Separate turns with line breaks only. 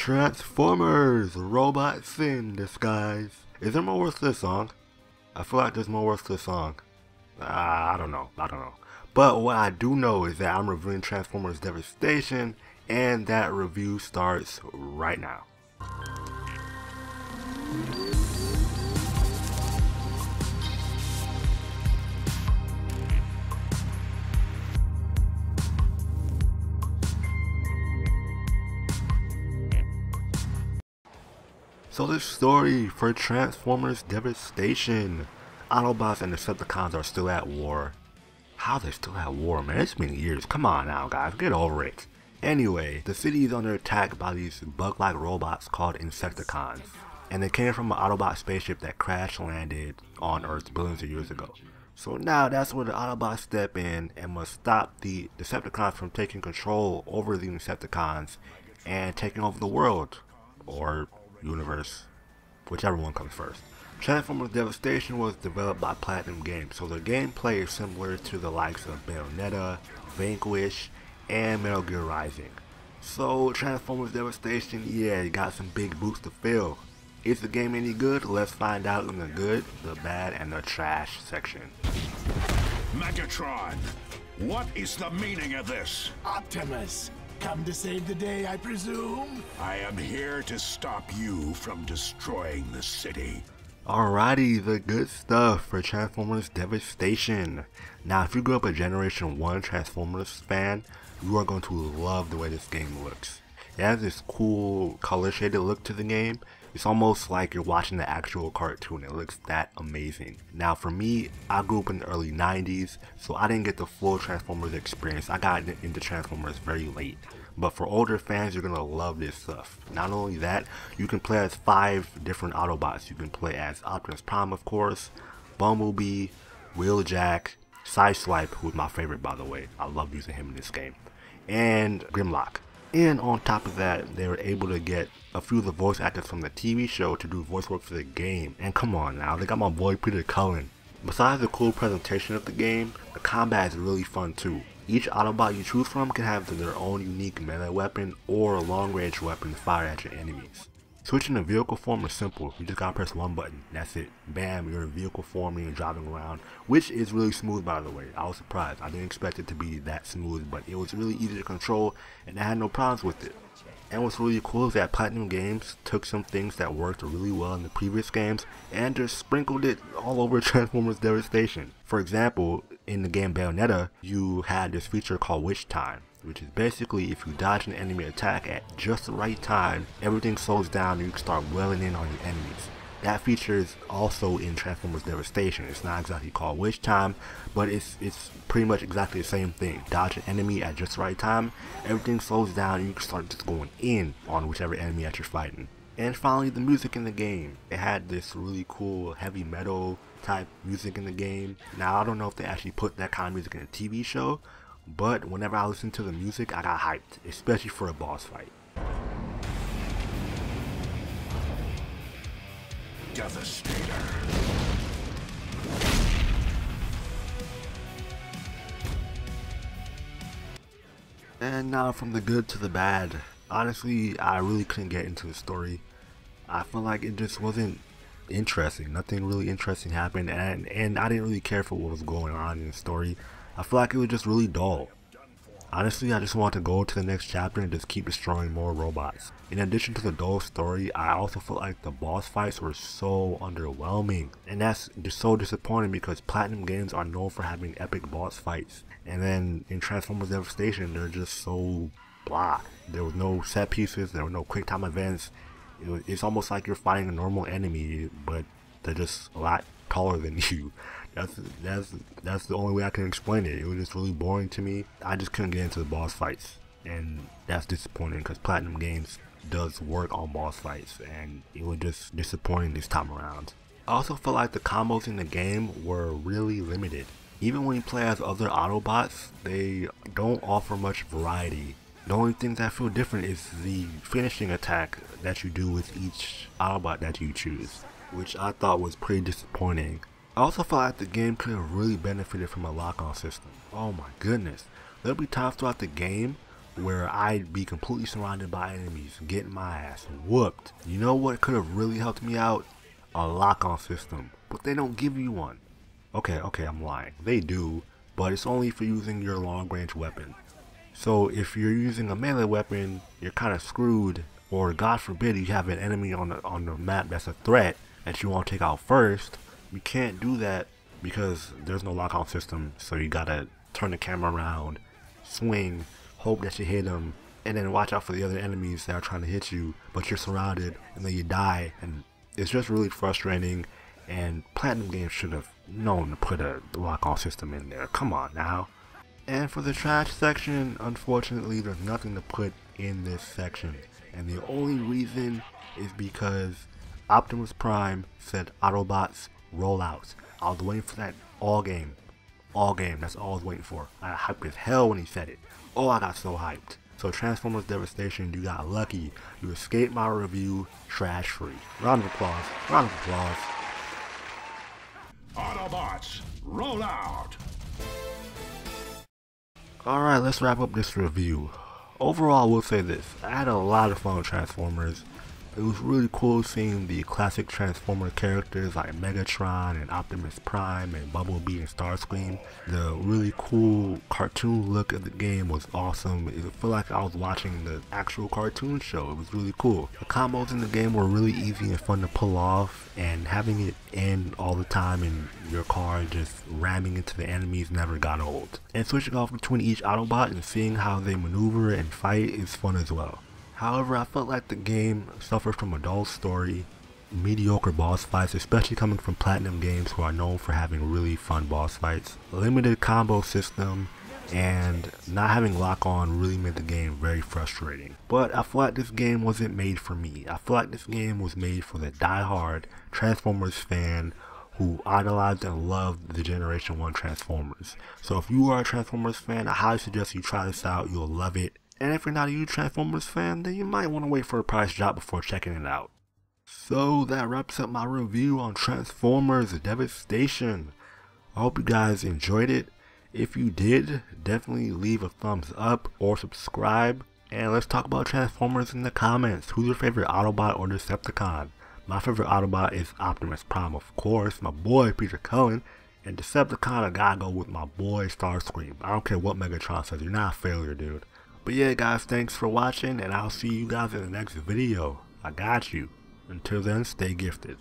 Transformers, robots in disguise. Is there more words to this song? I feel like there's more words to the song. I don't know. But what I do know is that I'm reviewing Transformers Devastation, and that review starts right now. So the story for Transformers Devastation. Autobots and Decepticons are still at war. How they still at war, man? It's been years. Come on now, guys. Get over it. Anyway, the city is under attack by these bug-like robots called Insecticons. And they came from an Autobot spaceship that crash landed on Earth billions of years ago. So now that's where the Autobots step in and must stop the Decepticons from taking control over the Insecticons and taking over the world. Or universe, whichever one comes first. Transformers Devastation was developed by PlatinumGames, so the gameplay is similar to the likes of Bayonetta, Vanquish, and Metal Gear Rising. So Transformers Devastation, yeah, it got some big boots to fill. Is the game any good? Let's find out in the good, the bad, and the trash section.
Megatron, what is the meaning of this?
Optimus, come to save the day, I presume?
I am here to stop you from destroying the city.
Alrighty, the good stuff for Transformers Devastation. Now, if you grew up a Generation 1 Transformers fan, you are going to love the way this game looks. It has this cool color shaded look to the game. It's almost like you're watching the actual cartoon. It looks that amazing. Now for me, I grew up in the early 90s, so I didn't get the full Transformers experience. I got into Transformers very late. But for older fans, you're going to love this stuff. Not only that, you can play as 5 different Autobots. You can play as Optimus Prime, of course, Bumblebee, Wheeljack, Sideswipe, who's my favorite by the way. I love using him in this game, and Grimlock. And on top of that, they were able to get a few of the voice actors from the TV show to do voice work for the game. And come on now, they got my boy Peter Cullen. Besides the cool presentation of the game, the combat is really fun too. Each Autobot you choose from can have their own unique melee weapon or long-range weapon to fire at your enemies. Switching to vehicle form is simple. You just gotta press one button. That's it. Bam, you're in vehicle form and you're driving around, which is really smooth by the way. I was surprised. I didn't expect it to be that smooth, but it was really easy to control and I had no problems with it. And what's really cool is that PlatinumGames took some things that worked really well in the previous games and just sprinkled it all over Transformers Devastation. For example, in the game Bayonetta, you had this feature called Wish Time, which is basically if you dodge an enemy attack at just the right time, everything slows down and you can start welling in on your enemies. That feature is also in Transformers Devastation. It's not exactly called Wish Time, but it's pretty much exactly the same thing. Dodge an enemy at just the right time, everything slows down and you can start just going in on whichever enemy that you're fighting. And finally, the music in the game. It had this really cool heavy metal type music in the game. Now I don't know if they actually put that kind of music in a TV show, but whenever I listened to the music, I got hyped, especially for a boss fight.
Devastator.
And now from the good to the bad. Honestly, I really couldn't get into the story. I feel like it just wasn't interesting. Nothing really interesting happened, and I didn't really care for what was going on in the story. I feel like it was just really dull. Honestly, I just want to go to the next chapter and just keep destroying more robots. In addition to the dull story, I also felt like the boss fights were so underwhelming. And that's just so disappointing because PlatinumGames are known for having epic boss fights. And then in Transformers Devastation, they're just so blah. There was no set pieces, there were no quick time events. It's almost like you're fighting a normal enemy, but they're just a lot taller than you. That's the only way I can explain it. It was just really boring to me. I just couldn't get into the boss fights, and that's disappointing because PlatinumGames does work on boss fights, and it was just disappointing this time around. I also felt like the combos in the game were really limited. Even when you play as other Autobots, they don't offer much variety. The only thing that feel different is the finishing attack that you do with each Autobot that you choose, which I thought was pretty disappointing. I also felt like the game could have really benefited from a lock-on system. Oh my goodness. There'll be times throughout the game where I'd be completely surrounded by enemies, getting my ass whooped. You know what could have really helped me out? A lock-on system, but they don't give you one. Okay, I'm lying. They do, but it's only for using your long-range weapon. So if you're using a melee weapon, you're kind of screwed, or God forbid you have an enemy on the map that's a threat that you want to take out first. You can't do that because there's no lock-on system, so you gotta turn the camera around, swing, hope that you hit them, and then watch out for the other enemies that are trying to hit you, but you're surrounded, and then you die, and it's just really frustrating, and PlatinumGames should have known to put a lock-on system in there. Come on now. And for the trash section, unfortunately, there's nothing to put in this section, and the only reason is because Optimus Prime said Autobots roll out. I was waiting for that all game, that's all I was waiting for. I got hyped as hell when he said it. Oh, I got so hyped. So Transformers Devastation, you got lucky. You escaped my review trash free. Round of applause, round of applause.
Autobots, roll out!
Alright, let's wrap up this review. Overall, I will say this. I had a lot of fun with Transformers. It was really cool seeing the classic Transformer characters like Megatron and Optimus Prime and Bumblebee and Starscream. The really cool cartoon look of the game was awesome. It felt like I was watching the actual cartoon show. It was really cool. The combos in the game were really easy and fun to pull off, and having it end all the time in your car just ramming into the enemies never got old. And switching off between each Autobot and seeing how they maneuver and fight is fun as well. However, I felt like the game suffered from a dull story, mediocre boss fights, especially coming from PlatinumGames, who are known for having really fun boss fights, limited combo system, and not having lock-on really made the game very frustrating. But I feel like this game wasn't made for me. I feel like this game was made for the die-hard Transformers fan who idolized and loved the Generation 1 Transformers. So if you are a Transformers fan, I highly suggest you try this out. You'll love it. And if you're not a huge Transformers fan, then you might want to wait for a price drop before checking it out. So that wraps up my review on Transformers Devastation. I hope you guys enjoyed it. If you did, definitely leave a thumbs up or subscribe. And let's talk about Transformers in the comments. Who's your favorite Autobot or Decepticon? My favorite Autobot is Optimus Prime, of course. My boy Peter Cullen. And Decepticon, I gotta go with my boy Starscream. I don't care what Megatron says. You're not a failure, dude. But yeah, guys, thanks for watching, and I'll see you guys in the next video. I got you. Until then, stay gifted.